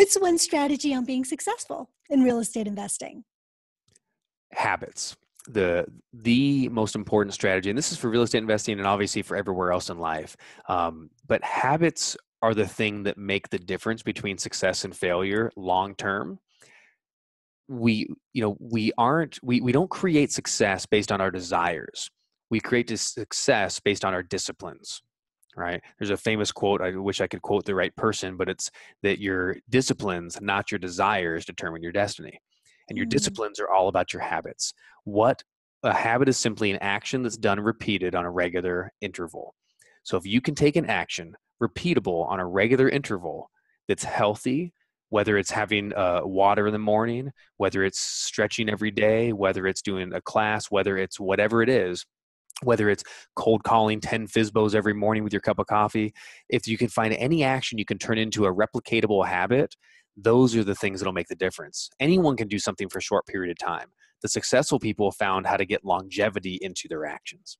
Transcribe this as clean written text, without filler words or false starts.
What's one strategy on being successful in real estate investing? Habits. The most important strategy, and this is for real estate investing and obviously for everywhere else in life, but habits are the thing that make the difference between success and failure long term. We don't create success based on our desires. We create this success based on our disciplines, right? There's a famous quote. I wish I could quote the right person, but it's that your disciplines, not your desires, determine your destiny. And your disciplines are all about your habits. What a habit is simply an action that's done repeated on a regular interval. So if you can take an action repeatable on a regular interval that's healthy, whether it's having water in the morning, whether it's stretching every day, whether it's doing a class, whether it's whatever it is, whether it's cold calling 10 FISBOs every morning with your cup of coffee, if you can find any action you can turn into a replicatable habit, those are the things that'll make the difference. Anyone can do something for a short period of time. The successful people found how to get longevity into their actions.